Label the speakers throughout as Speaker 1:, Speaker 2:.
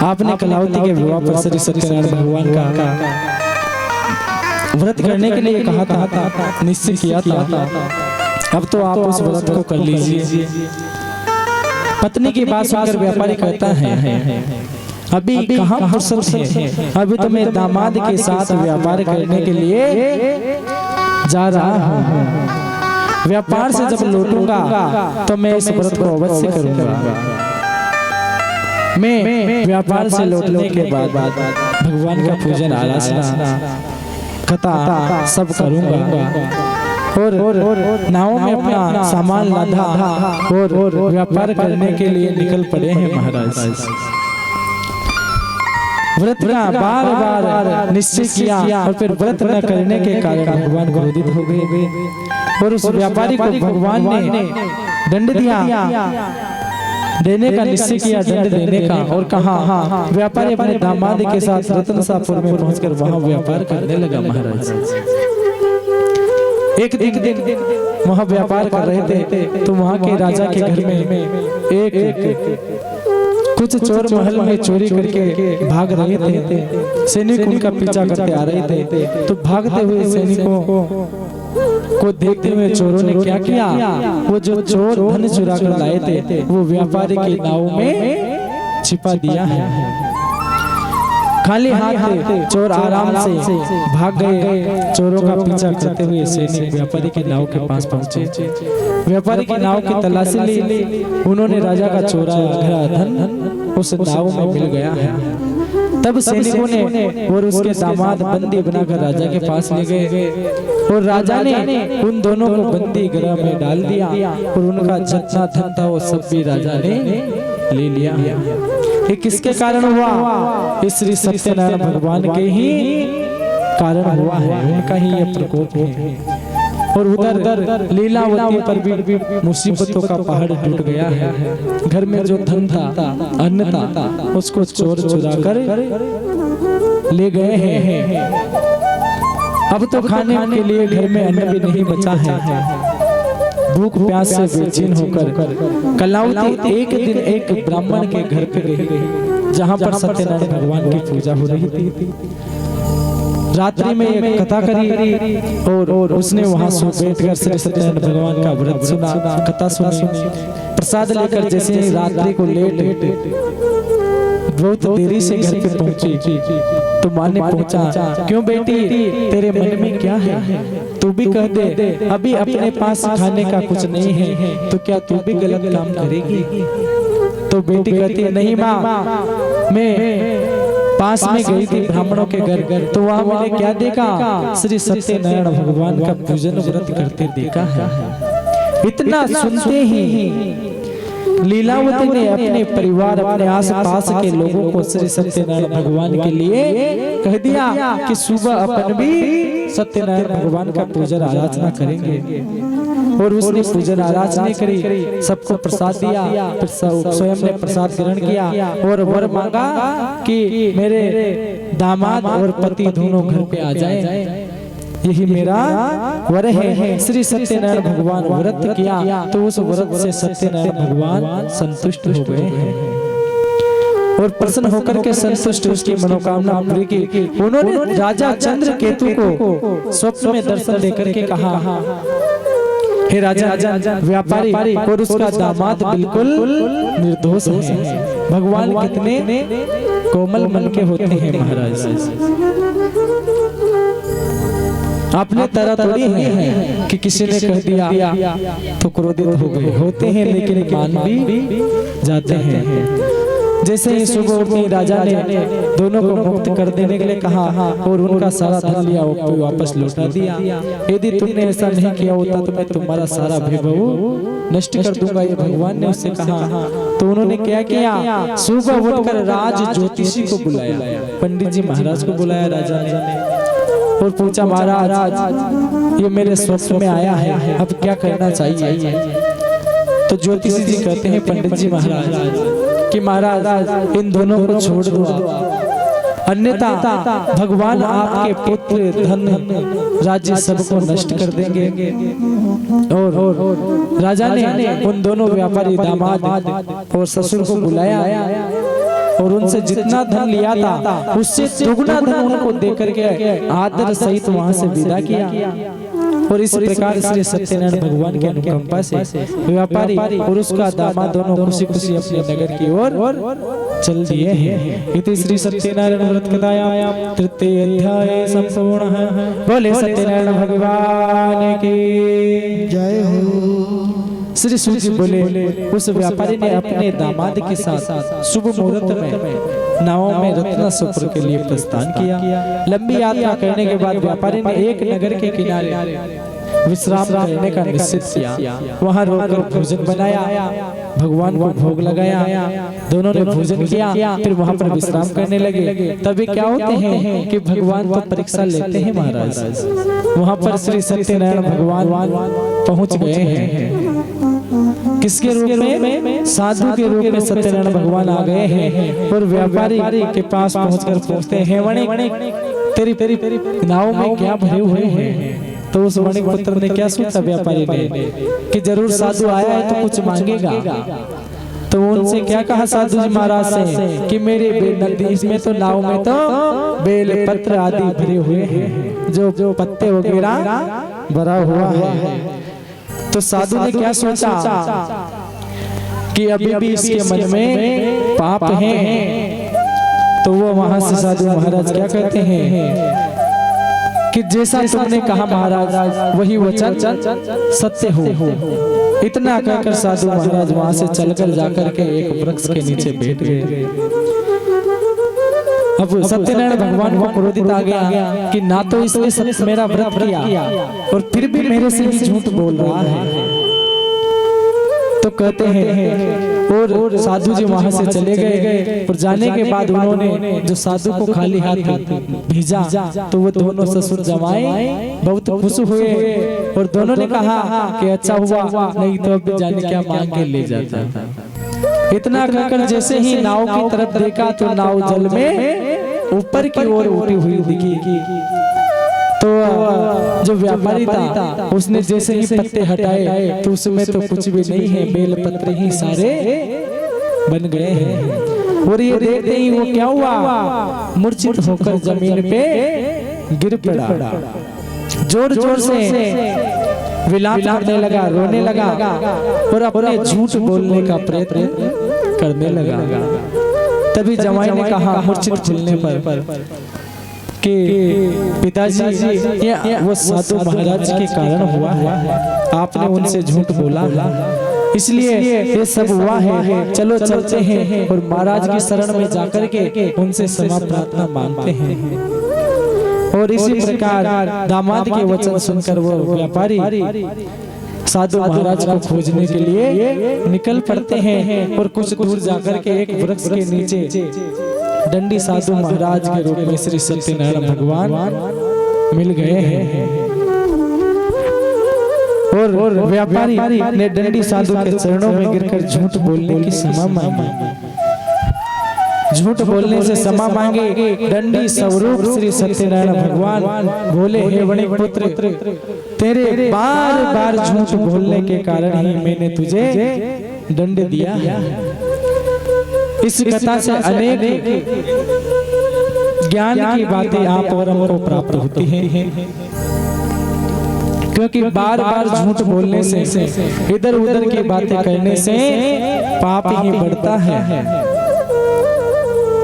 Speaker 1: आपने कलावती के विवाह पर श्री सत्यनारायण भगवान का व्रत करने के लिए कहा था, निश्चय किया था। अब तो आप उस व्रत को कर लीजिए। पत्नी की बात सुनकर व्यापारी कहता है, अभी कहाँ फुर्सत है, अभी तो मैं दामाद के साथ व्यापार करने के लिए जा रहा हूँ। व्यापार से जब लौटूंगा तो मैं इस व्रत को अवश्य करूंगा। मैं व्यापार से लौटने के बाद भगवान का पूजन आराधना कथा सब करूंगा और नाव में अपना सामान लादा और व्यापार करने के लिए निकल पड़े हैं महाराज। व्रत का बार बार निश्चय किया और फिर व्रत न करने के कारण भगवान क्रोधित हो गए और उस व्यापारी को भगवान ने दंड दिया, देने का निश्चय किया, दंड देने का, और कहा व्यापारी अपने दामाद के साथ रतनसापुर में पहुंचकर वहां व्यापार करने लगा महाराज। एक दिन वहां व्यापार कर रहे थे तो वहां के राजा के घर में एक कुछ चोर महल में चोरी करके भाग रहे थे। सैनिक उनका पीछा करते आ रहे थे तो भागते हुए सैनिकों को देखते हुए चोरों ने क्या किया, वो जो चोर धन चुरा कर लाए थे वो व्यापारी की नाव में छिपा दिया है। खाली हाथ चोर आराम से भाग गए। चोरों का पीछा करते हुए सैनिक व्यापारी की नाव के पास पहुंचे। व्यापारी की नाव की तलाशी ली। उन्होंने राजा का चोरा धन उस नाव में मिल गया है। तब सैनिकों ने और उसके दामाद बंदी बनाकर राजा के पास ले गए और राजा ने उन दोनों को बंदी गृह में डाल दिया और उनका जितना धन था वो सब भी राजा ने ले लिया। ये किसके कारण हुआ? इस श्री सत्यनारायण भगवान के ही कारण हुआ है, उनका ही यह प्रकोप है। और उधर लीलावती पर भी मुसीबतों का पहाड़ टूट गया है। घर में जो धन था, अन्न था, उसको चोर चुरा कर ले गए हैं। अब तो खाने के लिए घर में अन्न भी नहीं बचा है। भूख प्यास से बेचैन होकर कलावती एक दिन एक ब्राह्मण के घर पे गई जहाँ पर सत्यनारायण भगवान की पूजा हो रही थी। रात्रि में एक कथा करी और उसने वहां सो बैठकर श्री सत्यनारायण भगवान का व्रत सुना, कथा सुनी। प्रसाद लेकर जैसे रात्रि को लेट बहुत देरी से घर पे पहुंची तो माँ ने पूछा, क्यों बेटी तेरे मन में क्या है? तू भी कह दे, अभी अपने पास खाने का कुछ नहीं है तो क्या तू भी गलत काम करेगी? तो बेटी कहती है, नहीं माँ, मैं पास में गई थी ब्राह्मणों के घर तो वहां मैंने क्या देखा? श्री सत्यनारायण भगवान का पूजन व्रत करते देखा है। इतना सुनते ही लीलावती ने अपने परिवार, अपने आसपास के लोगों को श्री सत्यनारायण भगवान के लिए कह दिया कि सुबह अपन भी सत्यनारायण भगवान का पूजन आराधना करेंगे। और उसने पूजन आराधना करी, सबको प्रसाद दिया, फिर स्वयं ने प्रसाद ग्रहण किया और वर मांगा कि मेरे दामाद और पति दोनों घर पे आ जाएं, यही मेरा वर है। श्री सत्यनारायण भगवान व्रत किया तो उस व्रत से सत्यनारायण भगवान संतुष्ट हो गए हैं और प्रसन्न होकर के संतुष्ट उसकी मनोकामना पूरी की। उन्होंने राजा चंद्रकेतु को स्वप्न में दर्शन देकर के कहा, हे राजा, व्यापारी और उसका दामाद बिल्कुल निर्दोष है। भगवान कितने कोमल मन के होते हैं महाराज। आपने तरह थोड़ी है कि किसी ने कह दिया तो क्रोधित हो गए, होते हैं लेकिन मान भी जाते हैं। जैसे ही सुबह उठते राजा ने दोनों को मुक्त कर देने के लिए कहा और उनका सारा धन लिया वापस लौटा दिया। यदि तुमने ऐसा नहीं किया होता तो मैं तुम्हारा सारा वैभव नष्ट कर दूंगा, ये भगवान ने उससे कहा। तो उन्होंने क्या किया? सुबह उठकर राज ज्योतिषी को बुलाया, पंडित जी महाराज को बुलाया राजा ने और पूछा, महाराज ये मेरे स्वप्न में आया है, अब क्या करना चाहिए? तो ज्योतिषी जी कहते हैं पंडित जी महाराज कि महाराज इन दोनों को छोड़ दो, अन्यथा भगवान आपके पुत्र धन राज्य सबको नष्ट कर देंगे। और राजा ने उन दोनों व्यापारी दामाद और ससुर को बुलाया और उनसे जितना धन लिया था उससे दुगना धन उनको देकर के आदर सहित वहां से विदा किया। और इस प्रकार श्री सत्यनारायण भगवान की अनुकंपा से व्यापारी और उसका दामाद दोनों खुशी खुशी अपने नगर की ओर चल दिए हैं। इति श्री सत्यनारायण व्रत कथायां तृतीय अध्याय संपूर्ण है। बोले सत्यनारायण भगवान की जय हो। श्री सूत जी बोले, उस व्यापारी ने अपने दामाद के साथ शुभ मुहूर्त में नाव में रत्नासुपुर के लिए प्रस्थान किया। लंबी यात्रा करने के बाद व्यापारी ने एक नगर के किनारे विश्राम करने का निश्चय किया। वहां रोकर भोजन बनाया, भगवान को भोग लगाया, दोनों ने भोजन किया, फिर वहां पर विश्राम करने लगे। तभी क्या होते हैं कि भगवान तो परीक्षा लेते हैं महाराज। वहां पर श्री सत्यनारायण भगवान पहुंच गए हैं। किसके रूप में? साधु के रूप में सत्यनारायण भगवान आ गए हैं। और व्यापारी के पास पहुंचकर पूछते हैं, वणिक तेरी नाव में क्या भरे हुए हैं? तो उस वणिक पुत्र ने क्या सोचा व्यापारी ने कि जरूर साधु आया है तो कुछ मांगेगा। तो उनसे क्या कहा साधु जी महाराज से कि मेरे इसमें तो नाव में तो बेल पत्र आदि भरे हुए हैं, जो पत्ते वगैरह भरा हुआ है। तो साधु ने क्या सोचा कि अभी भी इसके मन में पाप है। तो वो वहां से साधु महाराज क्या कहते हैं कि जैसा तुमने कहा महाराज वही वचन सत्य हो। इतना कहकर साधु महाराज वहां से चलकर जाकर के एक वृक्ष के नीचे बैठ गए। अब सत्यनारायण भगवान को क्रोधित आ गया कि ना तो इसने मेरा व्रत किया और फिर भी मेरे से ही झूठ बोल रहा है। तो कहते हैं और साधु जी वहां से चले गए। और जाने के बाद उन्होंने जो साधु को खाली हाथ भेजा तो वो दोनों ससुर जमाए बहुत खुश हुए। और दोनों ने कहा कि अच्छा हुआ, नहीं तो अब जाने क्या मांग के ले जाता। इतना कहकर जैसे ही नाव की तरफ देखा तो नाव जल में ऊपर की ओर उठी हुई दिखी। तो जो व्यापारी था उसने जैसे ही पत्ते हटाए तो उसमें तो कुछ भी नहीं है, बेल पत्र ही सारे बन गए हैं। और ये देखते ही वो क्या हुआ, मूर्छित होकर जमीन पे गिर पड़ा। जोर जोर से विलाप करने लगा, रोने लगा और अपने झूठ बोलने का प्रयत्न करने लगा। तभी जमाई ने कहा मूर्छित खुलने पर कि पिताजी ये वो साधु महाराज के कारण हुआ है, आपने उनसे झूठ बोला इसलिए ये सब हुआ है। चलो चलते हैं और महाराज की शरण में जाकर के उनसे क्षमा प्रार्थना मांगते हैं। और इसी प्रकार दामाद के वचन सुनकर वो व्यापारी साधु महाराज को खोजने के लिए निकल पड़ते हैं। और कुछ दूर जाकर के एक वृक्ष के नीचे दंडी साधु महाराज के रूप में श्री सत्यनारायण भगवान मिल गए हैं। और व्यापारी ने दंडी साधु के चरणों में गिरकर झूठ बोलने की क्षमा मांगी। झूठ बोलने से क्षमा मांगे। दंडी स्वरूप श्री सत्यनारायण भगवान बोले, हे वणिक पुत्र, तेरे बार बार झूठ बोलने के कारण ही मैंने तुझे दंड दिया है। इस कथा से अनेक ज्ञान की बातें आप और हमको प्राप्त होती हैं, क्योंकि बार बार झूठ बोलने से, इधर उधर की बातें करने से पाप ही बढ़ता है।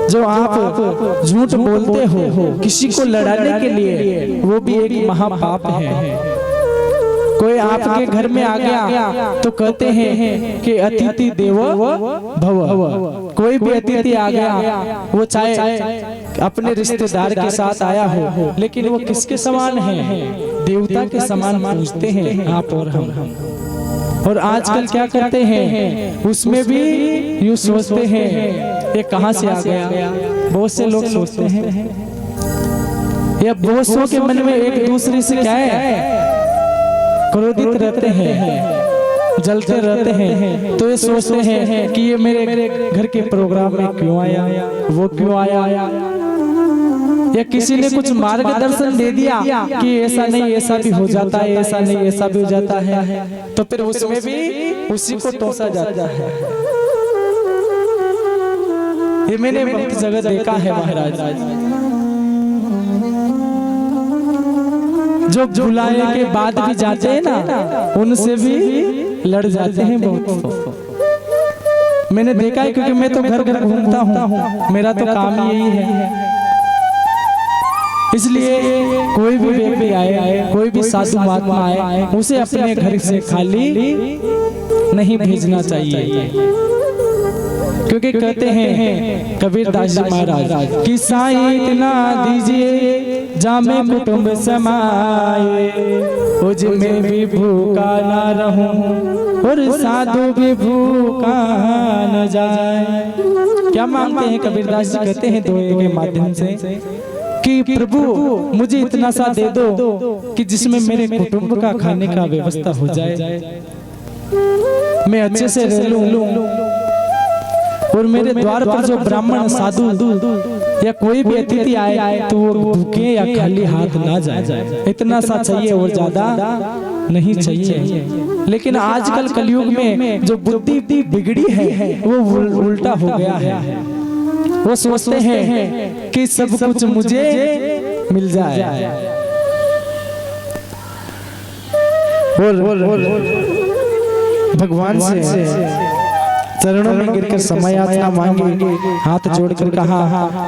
Speaker 1: जो आप झूठ बोलते हो किसी को लड़ाने के लिए, वो भी एक महापाप है। कोई आपके घर में आ गया तो कहते हैं कि अतिथि देवो भव। कोई भी अतिथि आ गया, वो चाहे अपने रिश्तेदार के साथ आया हो, लेकिन वो किसके समान है? देवता के समान पूजते हैं आप और हम। और आजकल क्या करते हैं, उसमें भी यूं सोचते हैं ये कहां से आ गया। बहुत से लोग सोचते हैं, या बहुत सौ के मन में एक दूसरे से क्या है, क्रोधित रहते हैं, जलते रहते हैं। तो ये सोचते हैं कि ये मेरे घर के प्रोग्राम में क्यों आया, वो क्यों आया, या किसी ने कुछ मार्गदर्शन दे दिया कि ऐसा नहीं ऐसा भी हो जाता है, ऐसा नहीं ऐसा भी हो जाता है, तो फिर उसमें भी उसी को टोसा जाता है। ये मैंने बहुत जगह देखा है महाराज, जो बुलाए के बाद भी जाते हैं ना, उनसे भी लड़ जाते हैं बहुत। मैंने देखा है, क्योंकि मैं तो घर घर घूमता हूँ, मेरा तो काम यही है। इसलिए कोई भी व्यक्ति आए, कोई भी साधु महात्मा आए, उसे अपने घर से खाली नहीं भेजना चाहिए। क्योंकि कहते हैं कबीर दास जी महाराज कि साईं इतना दीजिए जामे कुटुंब समाए, उज में भी भूखा ना रहूं और साधु भी भूखा न जाए। क्या मांगते हैं कबीर दास जी? कहते हैं दोहे के माध्यम से कि प्रभु मुझे इतना सा दे दो कि जिसमें मेरे कुटुंब का खाने का व्यवस्था हो जाए, मैं अच्छे से रह लूं, और मेरे द्वार पर जो ब्राह्मण साधु या कोई भी अतिथि आए तो वो भूखे या खाली हाथ ना जाए। इतना सा चाहिए और ज्यादा नहीं चाहिए। लेकिन आजकल कलयुग में जो बुद्धि बिगड़ी है वो उल्टा हो गया है। वो सोचते हैं कि सब कुछ मुझे मिल जाए और भगवान से चरणों में गिरकर समय याचना मांगे, हाथ जोड़कर कहा,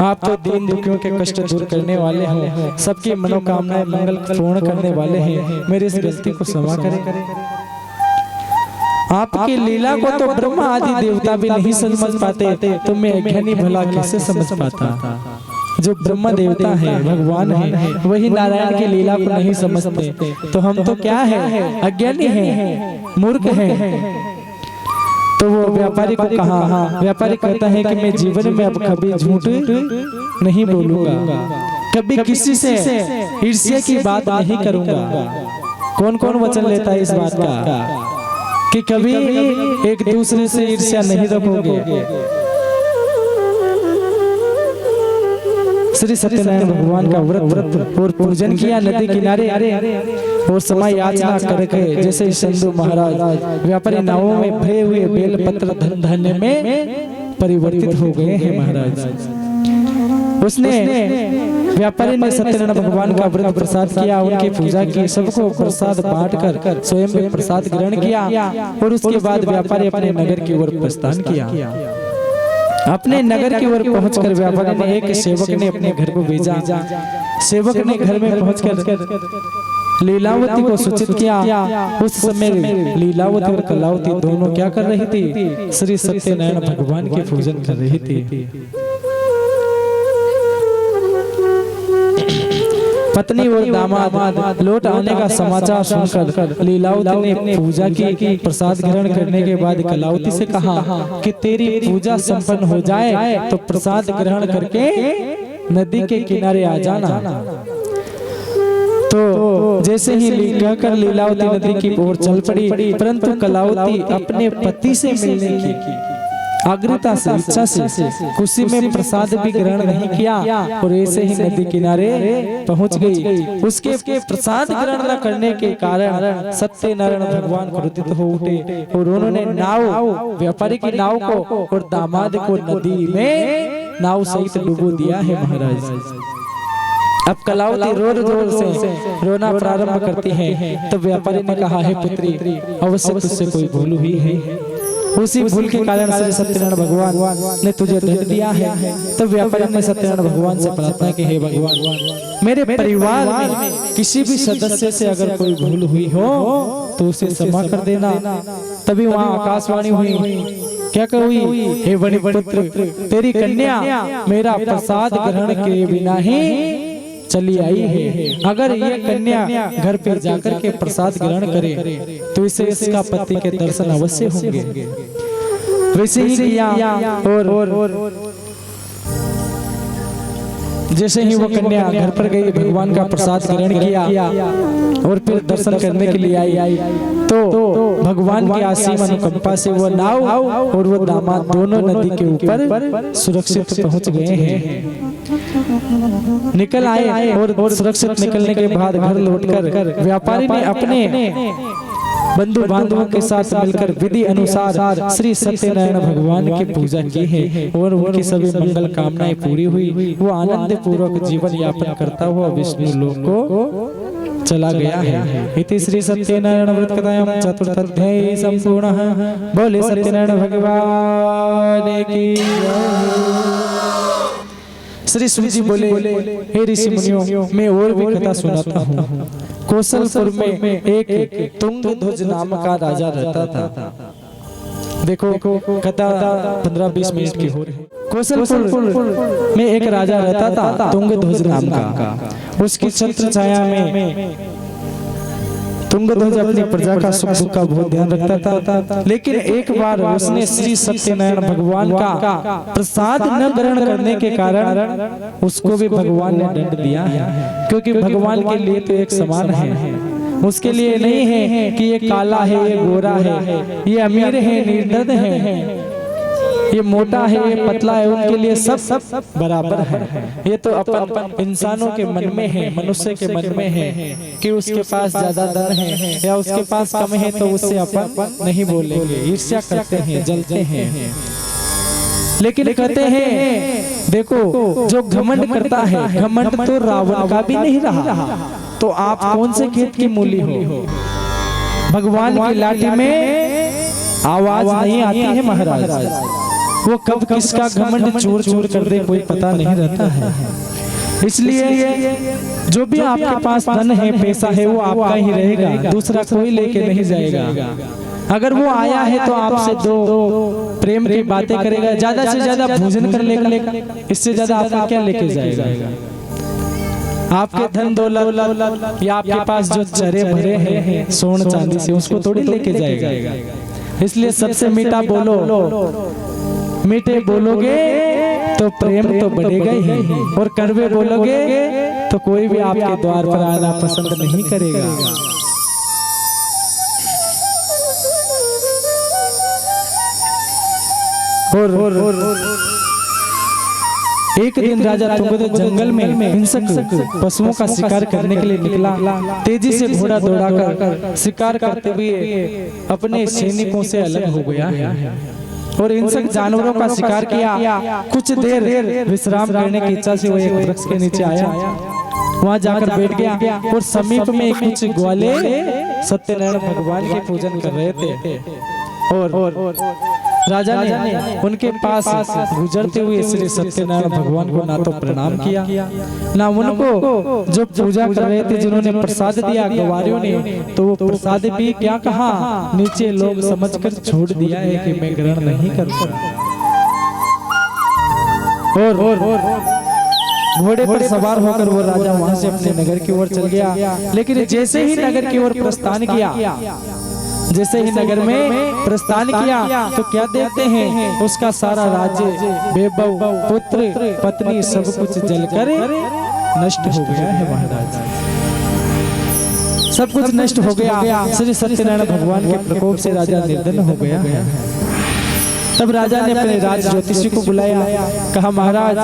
Speaker 1: आप तो दीन दुखियों के कष्ट दूर करने वाले हो, सबकी मनोकामनाएं मंगल पूर्ण करने वाले हैं, मेरी इस गलती को क्षमा करें। आपकी लीला को तो ब्रह्मा आदि देवता भी नहीं समझ पाते, तो मैं अज्ञानी भला कैसे समझ पाता? जो ब्रह्मा देवता है, भगवान है, वही नारायण की लीला को नहीं समझते, तो हम तो क्या है? अज्ञानी है, मूर्ख है। तो वो व्यापारी को कहा, व्यापारी कहता है कि मैं जीवन में अब कभी झूठ नहीं बोलूंगा, कभी किसी से ईर्ष्या की बात नहीं करूंगा। कौन कौन वचन लेता है इस बात का कि कभी एक दूसरे से ईर्ष्या नहीं रखोगे? श्री सत्यनारायण भगवान का व्रत और पूजन किया नदी किनारे, और समय याचना करके जैसे संधु महाराज व्यापारी नावों में भरे हुए बेल पत्र धन धान्य में परिवर्तित हो गए हैं महाराज। उसने व्यापारी ने सत्यनारायण भगवान का व्रत प्रसाद किया, उनकी पूजा की, सबको प्रसाद बांटकर स्वयं भी प्रसाद ग्रहण किया, और उसके बाद व्यापारी अपने नगर की ओर प्रस्थान किया। अपने नगर की ओर पहुंचकर व्यापारी ने एक सेवक ने अपने घर को भेजा। सेवक ने घर में पहुंचकर लीलावती को सूचित किया। उस समय लीलावती और कलावती दोनों क्या कर रही थी? श्री सत्यनारायण भगवान की पूजन कर रही थी। पत्नी और दामाद लौट आने का समाचार सुनकर लीलावती ने पूजा की। प्रसाद ग्रहण करने के बाद कलावती से कहा कि तेरी पूजा संपन्न हो जाए तो प्रसाद ग्रहण करके नदी के किनारे आ जाना। तो जैसे ही कहकर लीलावती नदी की ओर चल पड़ी, परंतु कलावती अपने पति से मिलने की आग्रहता से, इच्छा से खुशी में प्रसाद भी ग्रहण नहीं किया और ऐसे ही नदी किनारे पहुंच गई। उसके प्रसाद ग्रहण न करने के कारण सत्यनारायण भगवान क्रोधित हो उठे और उन्होंने नाव, व्यापारी की नाव को और दामाद को नदी में नाव सहित डुबो दिया है महाराज। अब कलावती जोर जोर से रोना प्रारंभ करती है। तब व्यापारी ने कहा, है पुत्री, अवश्य तुझसे कोई भूल हुई है, उसी भूल के कारण श्री सत्यनारायण भगवान ने तुझे दंड दिया है। तब व्यापारी ने सत्यनारायण भगवान से प्रार्थना की, हे भगवान, मेरे परिवार में किसी भी सदस्य से अगर कोई भूल हुई हो तो उसे क्षमा कर देना। तभी वहाँ आकाशवाणी हुई, क्या हुई? हे वणिपुत्र, तेरी कन्या मेरा प्रसाद ग्रहण के बिना ही चली आई है। अगर ये कन्या घर पे जाकर के प्रसाद ग्रहण करे तो इसे इसका पति के दर्शन अवश्य होंगे। वैसे ही किया और जैसे ही वो कन्या घर पर गई, भगवान का प्रसाद ग्रहण किया और फिर दर्शन करने के लिए आई, तो भगवान की असीम अनुकंपा से वो नाव और वो दामाद दोनों नदी के ऊपर सुरक्षित पहुंच गए हैं। निकल आए और सुरक्षित निकलने के बाद घर लौटकर व्यापारी ने अपने बंधु बांधवों के साथ मिलकर विधि अनुसार श्री सत्यनारायण भगवान की पूजा की है और उनकी सभी मंगल कामनाएं पूरी हुई। वो आनंद पूर्वक जीवन यापन करता हुआ विष्णु लोक को चला गया है। इति श्री सत्यनारायण व्रत कथायां चतुर्थ अध्याय संपूर्णः। बोले सत्यनारायण भगवान की श्री सूत जी बोले, हे ऋषि मुनियों, मैं और भी कथा सुनाता हूँ। कौशलपुर में एक तुंगध्वज नाम का राजा रहता था। देखो कथा 15-20 मिनट की हो रही है। कौशलपुर में एक राजा रहता था तुंगध्वज नाम का। उसकी छत्र छाया में तुंगध्वज अपनी प्रजा का सुख दुख का बहुत ध्यान रखता था। लेकिन एक बार उसने श्री सत्यनारायण भगवान का प्रसाद न ग्रहण करने के कारण उसको भी भगवान ने दंड दिया है। क्योंकि भगवान के लिए तो एक समान है, उसके लिए नहीं है कि ये काला है, ये गोरा है, ये अमीर है, निर्धन है, ये मोटा है, ये पतला है, उनके लिए सब बराबर है। ये तो अपन इंसानों के मन में है, मनुष्य के मन में है कि उसके पास ज्यादा धन है या उसके पास कम है तो उससे अपन नहीं बोलेंगे, ईर्ष्या करते हैं, जलते हैं। लेकिन कहते हैं देखो, जो घमंड करता है, घमंड तो रावण का भी नहीं रहा, तो आप कौन से खेत की मूली हो। भगवान की लाठी में आवाज नहीं आती है महाराज, वो कब किसका घमंड चूर चूर कर दे कोई पता नहीं रहता है। इसलिए जो भी आपके पास धन है, पैसा है, वो आपका ही रहेगा, दूसरा कोई लेके नहीं जाएगा। अगर वो आया है तो आपसे दो प्रेम की बातें करेगा, ज्यादा से ज्यादा भोजन कर लेगा, इससे ज्यादा आपको क्या लेके जाएगा। आपके धन दौलत या आपके पास जो चरे भरे हैं सोन चांदी से, उसको थोड़ी लेके जाएगा। इसलिए सबसे मीठा बोलो, मीठे बोलोगे तो प्रेम तो बढ़ेगा ही, और कड़वे बोलोगे तो कोई भी आपके द्वार पर आना पसंद नहीं करेगा। और एक दिन राजा तुंगध्वज जंगल में हिंसक पशुओं का शिकार करने के लिए निकला। तेजी से घोड़ा दौड़ाकर शिकार करते हुए अपने सैनिकों से अलग हो गया है और हिंसक जानवरों का शिकार किया। कुछ देर विश्राम करने की इच्छा से वो एक वृक्ष के नीचे आया, वहां जाकर बैठ गया और समीप में कुछ ग्वाले सत्यनारायण भगवान के पूजन कर रहे थे। और राजा ने उनके पास गुजरते हुए श्री सत्यनारायण भगवान को ना तो प्रणाम किया, ना उनको जो पूजा कर रहे थे जिन्होंने प्रसाद दिया गवारियों ने, तो वो प्रसाद भी क्या कहा, नीचे लोग समझकर छोड़ दिया है कि मैं ग्रहण नहीं करूंगा। और घोड़े पर सवार होकर वो राजा वहां से अपने नगर की ओर चल गया। लेकिन जैसे ही नगर की ओर प्रस्थान किया, जैसे ही नगर में प्रस्थान किया तो क्या देखते हैं, उसका सारा राज्य, वैभव, पुत्र, पत्नी सब कुछ जलकर नष्ट हो गया है महाराज। सब कुछ नष्ट हो गया। श्री सत्यनारायण भगवान के प्रकोप से राजा निर्धन हो गया है। तब राजा ने अपने राज ज्योतिषी को बुलाया, कहा महाराज,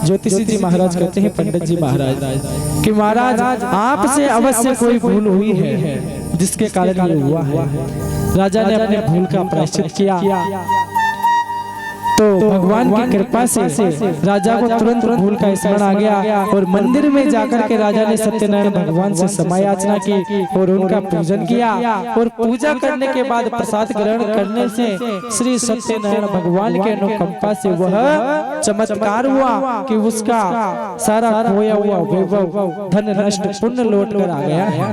Speaker 1: ज्योतिषी जी महाराज कहते हैं पंडित जी महाराज कि महाराज आपसे अवश्य कोई भूल हुई है जिसके कारण ये हुआ है। राजा ने अपने भूल का प्रायश्चित किया तो भगवान की कृपा से राजा को तुरंत भूल का स्मरण आ गया और मंदिर में जाकर के राजा ने सत्यनारायण भगवान से समय याचना की और उनका पूजन किया। और पूजा करने के बाद प्रसाद ग्रहण करने से श्री सत्यनारायण भगवान के अनुकंपा से वह चमत्कार हुआ कि उसका सारा खोया हुआ वैभव, धन नष्ट, पुण्य लौट कर आ गया है।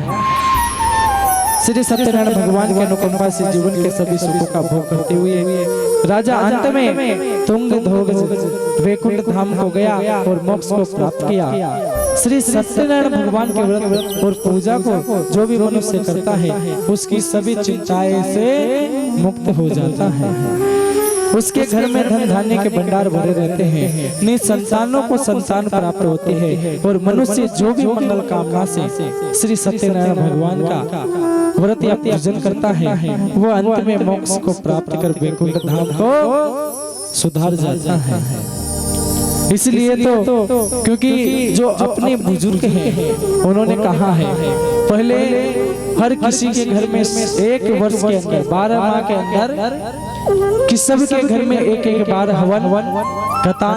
Speaker 1: श्री सत्यनारायण भगवान के अनुकंपा से जीवन के सभी सुखों का भोग करते हुए राजा अंत में तुंगध्वज वैकुंठ धाम को गया और मोक्ष को प्राप्त किया। श्री सत्यनारायण भगवान के व्रत और पूजा को जो भी मनुष्य करता है उसकी सभी चिंताएं से मुक्त हो जाता है। उसके घर में धन धान्य के भंडार भरे रहते हैं, निसंतानों को संतान प्राप्त होती है और मनुष्य जो भी मंगल कामना से श्री सत्यनारायण भगवान का व्रत या पूजन करता है वो अंत में मोक्ष को प्राप्त कर वैकुंठ धाम को सुधार जाता है। इसलिए तो क्योंकि जो अपने बुजुर्ग हैं उन्होंने कहा है पहले हर किसी के घर में 1 वर्ष के अंदर 12 माह के अंदर कि सबके घर में एक बार हवन कथा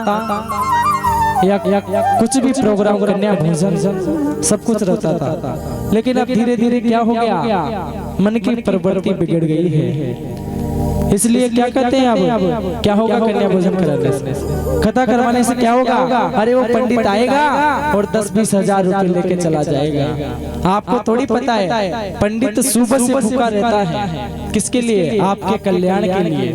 Speaker 1: या कुछ भी प्रोग्राम कन्या भोजन सब कुछ रहता था। लेकिन अब धीरे धीरे क्या हो गया, मन की प्रवृत्ति बिगड़ गई है। इसलिए क्या कहते हैं अब क्या होगा कन्या भोजन कराने से, कथा करवाने से क्या होगा, अरे वो पंडित आएगा और 10-20 हजार रुपए लेके चला जाएगा। आपको थोड़ी पता है पंडित सुबह से भूखा रहता है किसके लिए, आपके कल्याण के लिए।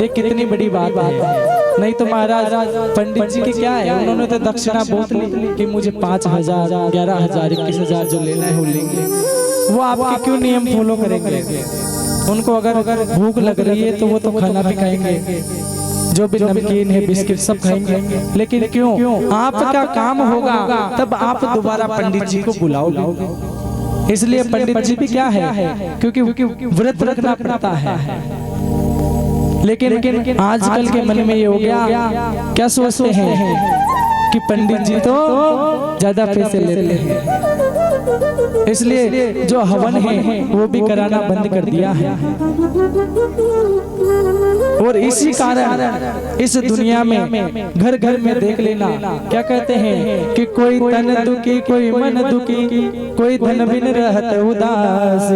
Speaker 1: ये कितनी बड़ी बात है। नहीं तो महाराज पंडित जी की क्या है, उन्होंने तो दक्षिणा बहुत ली कि मुझे 5,000 11,000 21,000 जो लेना है वो लेंगे। वो आपके क्यों नियम फॉलो करेंगे? उनको अगर भूख लग रही है तो वो तो खाना भी खाएंगे, जो भी नमकीन है बिस्किट सब खाएंगे। लेकिन क्यों, आपका काम होगा तब आप दोबारा पंडित जी को बुलाओगे। इसलिए पंडित जी भी क्या है, क्योंकि व्रत रखना पड़ता है। लेकिन आजकल के मन में ये हो गया, क्या सोचते हैं कि पंडित जी तो ज्यादा पैसे लेते हैं, इसलिए जो हवन है वो भी कराना बंद कर दिया है। और इसी कारण इस दुनिया में घर घर में देख लेना, क्या कहते हैं कि कोई तन दुखी कोई मन दुखी, कोई धन बिन रहत उदास,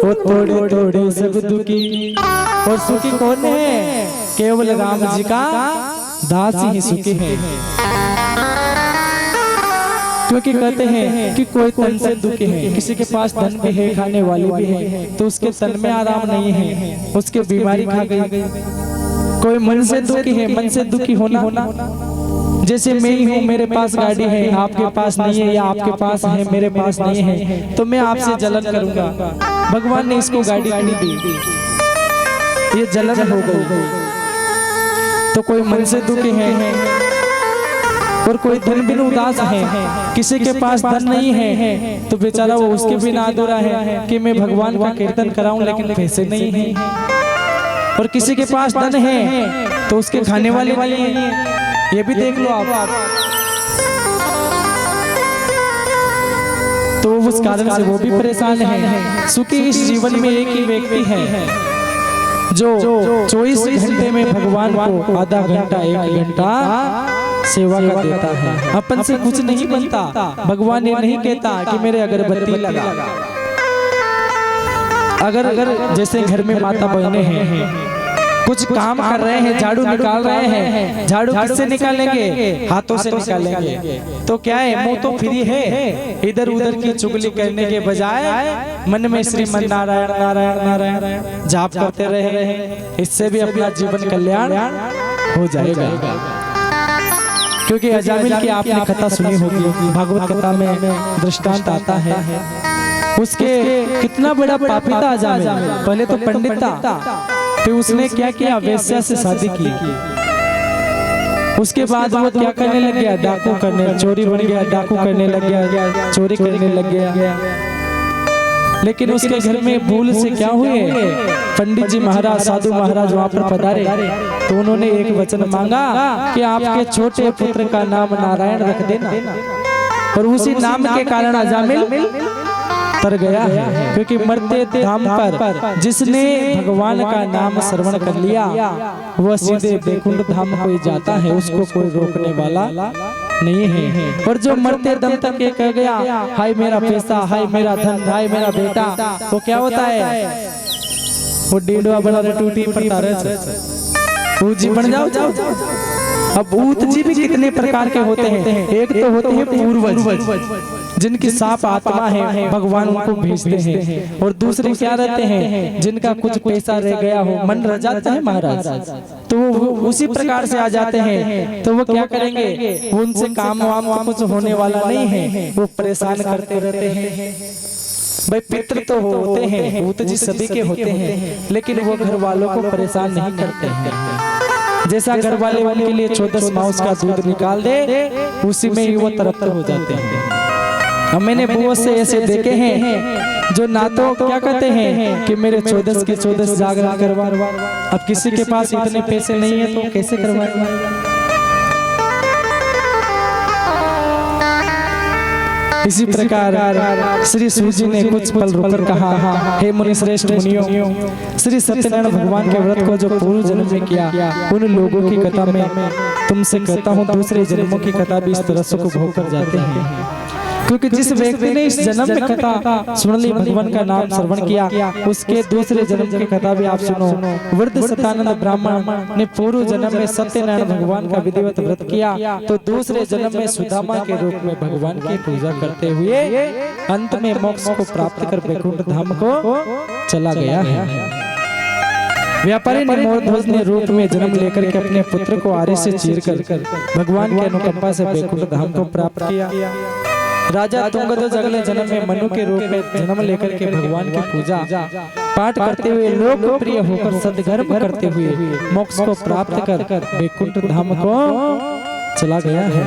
Speaker 1: वो थोड़े थोड़े सब दुखी। और सुखी कौन है, केवल राम जी का दास ही सुखी है। क्योंकि कहते हैं कि कोई तन से दुखी है, किसी के पास धन भी है खाने वाली भी है तो उसके तन में आराम नहीं है, उसके बीमारी खा गई। कोई मन से दुखी है, मन से दुखी होना जैसे मैं ही हूँ, मेरे पास गाड़ी है आपके पास नहीं है, या आपके पास है मेरे पास नहीं है तो मैं आपसे जलन करूंगा। भगवान ने इसको गाड़ी नहीं दी, ये जलन हो गई। तो कोई मन से दुखी है और कोई धन बिन उदास है, किसी के पास धन नहीं है तो बेचारा वो उसके बिना अधूरा है कि मैं भगवान का कीर्तन कराऊं लेकिन पैसे नहीं है। और किसी के पास धन है तो उसके खाने वाले नहीं है, ये भी देख लो आप। तो उस कारण से वो भी परेशान है। सुखी इस जीवन में एक ही व्यक्ति है जो 24 घंटे में भगवान को आधा घंटा 1 घंटा सेवा का देता है। अपन से कुछ नहीं बनता, भगवान ये नहीं कहता कि मेरे अगरबत्ती लगा। अगर जैसे घर में माता बहने हैं कुछ काम कर रहे हैं, झाड़ू निकाल रहे हैं, झाड़ू किससे निकालेंगे, हाथों से निकालेंगे। तो क्या है, मुंह तो फ्री है, इधर उधर की चुगली करने के बजाय मन में श्रीमन नारायण नारायण नारायण जाप करते रहे, इससे भी अपना जीवन कल्याण हो जाएगा। क्योंकि अजामिल की आपने कथा सुनी होगी, भागवत कथा में दृष्टांत आता है, उसके कितना बड़ा पापी था अजामिल। पहले तो पंडित था, फिर उसने क्या किया, वेश्या से शादी की। उसके बाद वो क्या करने लग गया, डाकू करने, चोरी बन गया, डाकू करने लग गया, चोरी करने लग गया। लेकिन उसके घर में भूल से क्या हुए, पंडित जी महाराज, साधु महाराज वहां पर पधारे तो उन्होंने एक वचन मांगा कि आपके छोटे पुत्र का नाम नारायण रख देना। और उसी नाम के कारण अजामिल तर गया है, क्योंकि मरते धाम पर जिसने भगवान का नाम श्रवण कर लिया वह सीधे बैकुंठ धाम को जाता है, उसको कोई रोकने वाला नहीं है। और जो मरते दम तक ये कह गया हाय मेरा पैसा, हाय मेरा धन, हाय मेरा बेटा, वो क्या होता है, वो डेढ़वा बड़ा टूटी पड़ता रहे, जी बन जाओ। अब भूत जी भी कितने प्रकार के होते हैं, एक तो होते हैं पूर्वज जिनकी साफ आत्मा है, भगवान उनको भेजते हैं। और दूसरे क्या रहते हैं, जिनका कुछ पैसा रह गया हो, मन रह जाता है महाराज, तो वो उसी प्रकार से आ जाते हैं। तो वो क्या करेंगे, उनसे काम वाम कुछ होने वाला नहीं है, वो परेशान करते रहते हैं। भाई पितृ तो होते हैं, भूत जी सभी के होते हैं, लेकिन वो घर वालों को परेशान नहीं करते हैं। जैसा घर वाले उनके लिए 14 मास का दूध निकाल दे, उसी में ही वो तृप्त हो जाते हैं। अब मैंने बहुत से ऐसे देखे हैं जो ना तो क्या कहते हैं कि मेरे 14 के 14 जागरण करवा, अब किसी के पास इतने पैसे नहीं है तो कैसे करवाएगा। इसी प्रकार श्री सूजी ने कुछ पल रुककर कहा, हे मुनि श्रेष्ठ मुनियों, श्री सत्यनारायण भगवान के व्रत को जो पूर्व जन्म में किया उन लोगों की कथा में तुमसे कहता हूँ, दूसरे जन्मों की कथा भी इस तरह सुख भोग कर जाते हैं। क्योंकि जिस व्यक्ति ने इस जन्म में कथा सुन ली, भगवान का नाम श्रवण किया, उसके दूसरे जन्म की कथा भी आप सुनो। वृद्ध सतानंद ब्राह्मण ने पूर्व जन्म में सत्यनारायण भगवान का विधिवत व्रत किया, तो दूसरे जन्म में सुदामा के रूप में भगवान की पूजा करते हुए अंत में मोक्ष को प्राप्त कर वैकुंठ धाम को चला गया है। व्यापारी निमोध्वज ने रूप में जन्म लेकर के अपने पुत्र को आरे से चीरकर भगवान की अनुकंपा से वैकुंठ धाम को प्राप्त किया। राजा तुंगध्वज अगले जन्म में मनु के रूप में जन्म लेकर के भगवान की पूजा पाठ करते हुए लोकप्रिय होकर सद्गर्भ करते हुए मोक्ष को प्राप्त कर वैकुंठ धाम को चला गया है।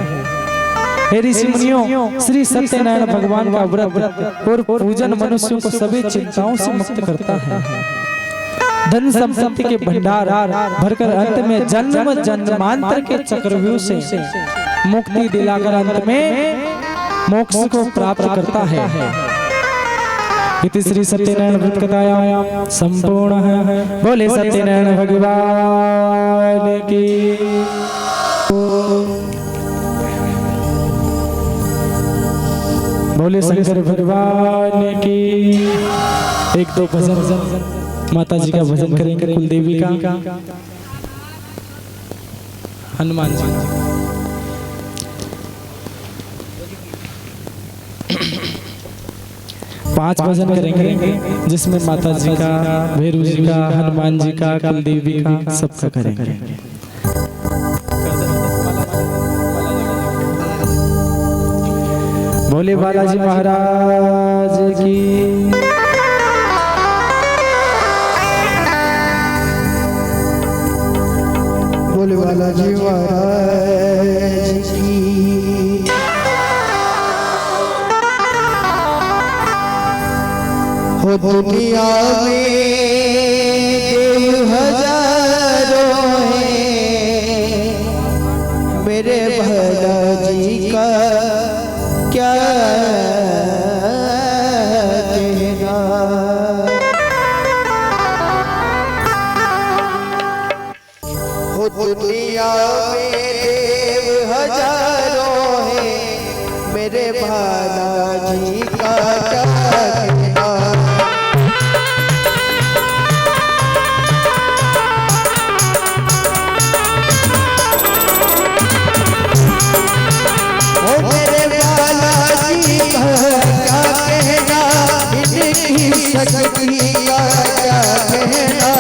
Speaker 1: हे ऋषि मुनियों, श्री सत्यनारायण भगवान का व्रत और पूजन मनुष्यों को सभी चिंताओं से मुक्त करता है। धन संपत्ति के भंडार भरकर अंत में जन्म जन्मांतर के चक्रव्यूह से मुक्ति दिलाकर अंत में मोक्ष को प्राप्त करता है। इति श्री सत्यनारायण व्रत कथाया संपूर्ण है। बोले सत्यनारायण भगवान की। बोले शंकर भगवान की। एक दो भजन माता जी का भजन करेंगे, कुलदेवी का, हनुमान जी। पांच भजन करेंगे जिसमें माता जी का, भैरू जी का, हनुमान जी का, कुलदेवी का, सबका करेंगे। बोले बालाजी महाराज की।
Speaker 2: बोले बालाजी महाराज की। हो दुनिया में देव हजारों हैं, मेरे बालाजी का क्या कहना। हो दुनिया में देव हजारों हैं, मेरे बालाजी का क्या कहना। शक्ति का क्या कहना।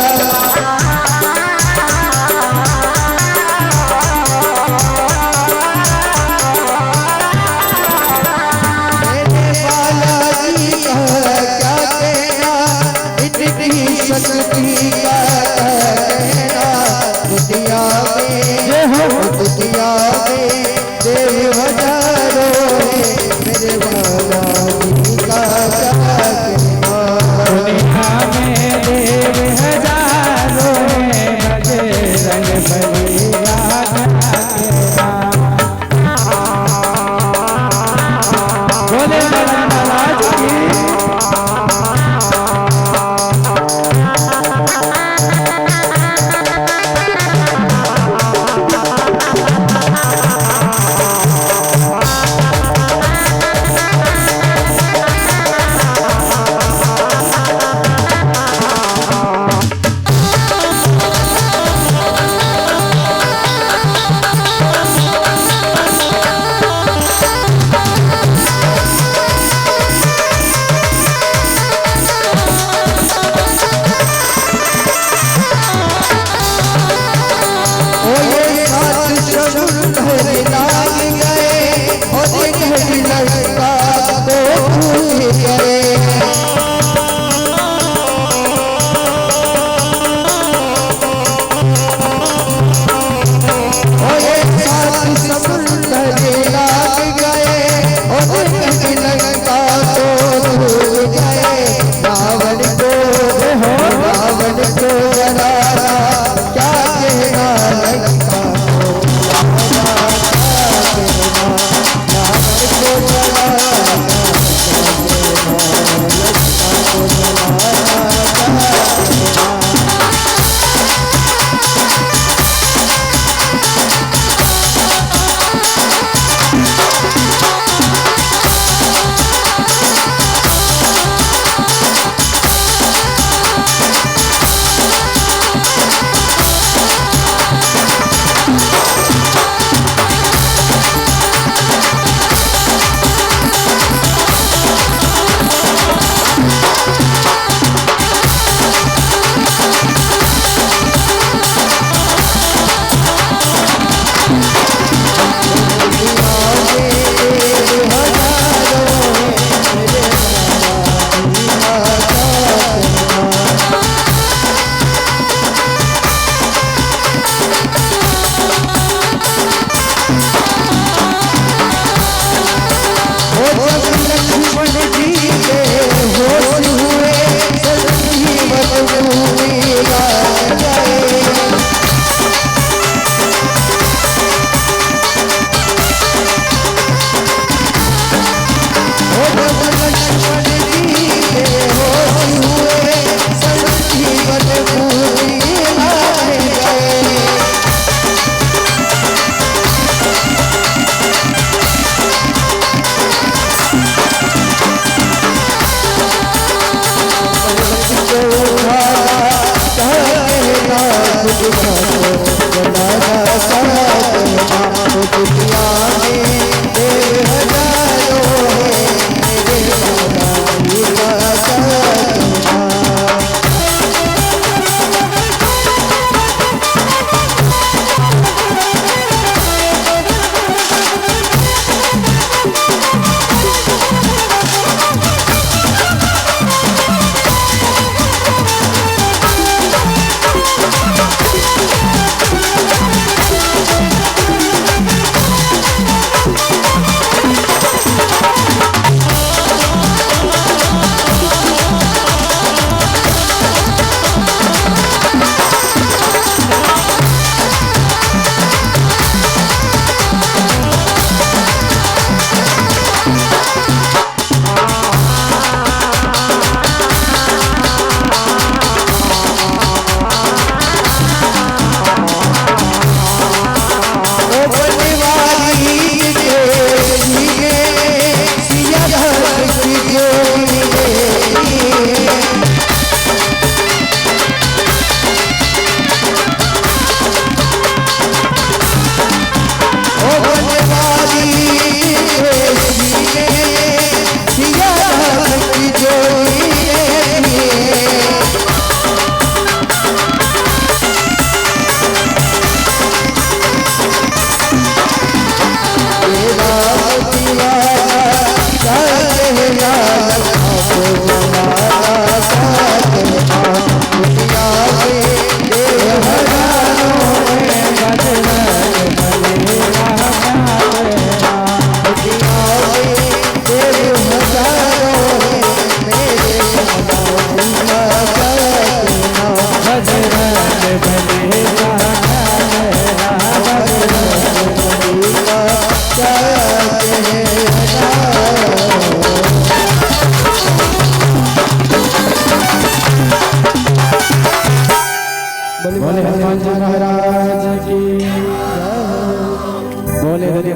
Speaker 2: मेरे बालाजी का क्या कहना, इतनी शक्ति का कहना। दुनिया में देव हजारों हैं, मेरे बालाजी का क्या कहना।
Speaker 1: दुनिया में देव हजारों हैं, बजरंग बली बोले महाराज की।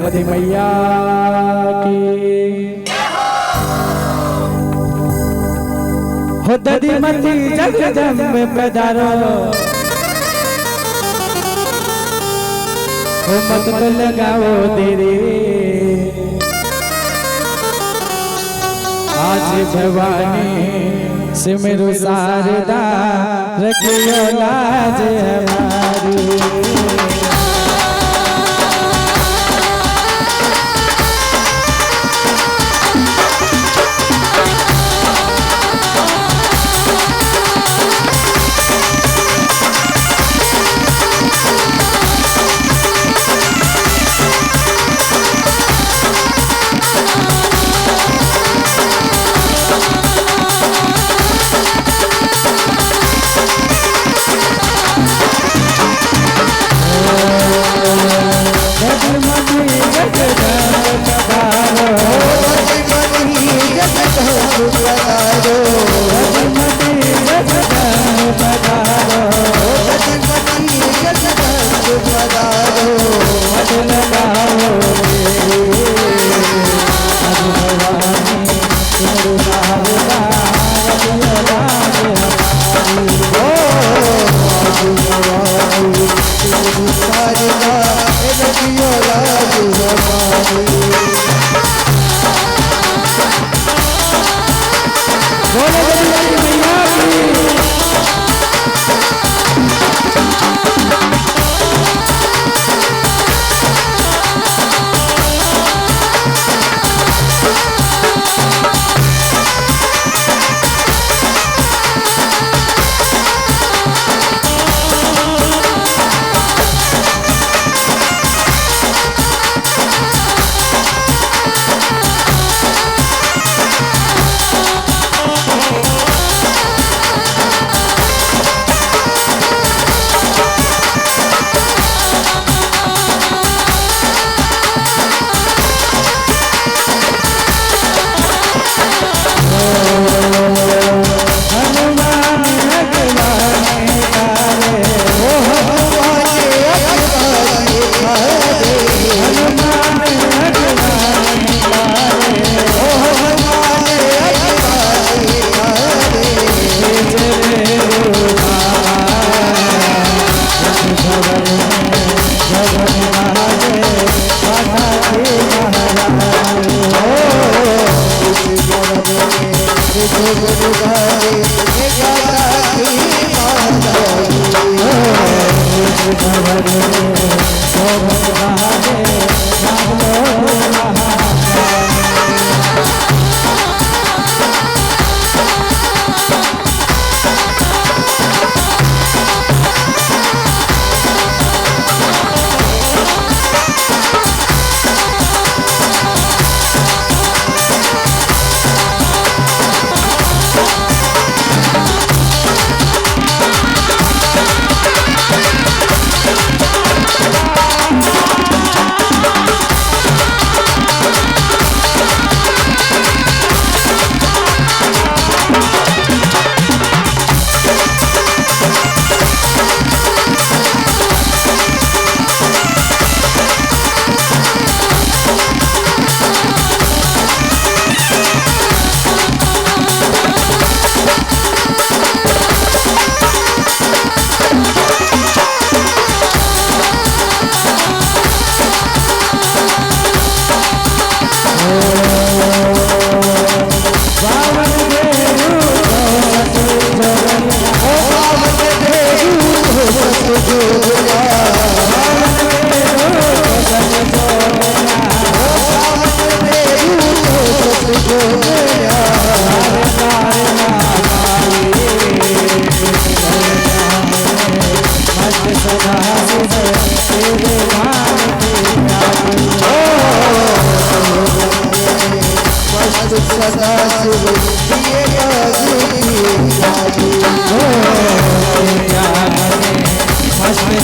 Speaker 1: दधि मैया की हो दधि मती जगदम्ब पधारो हो मत तो लगाओ देरे आज भवानी सिमरु शारदा रखियो लाज हमारी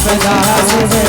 Speaker 2: सदा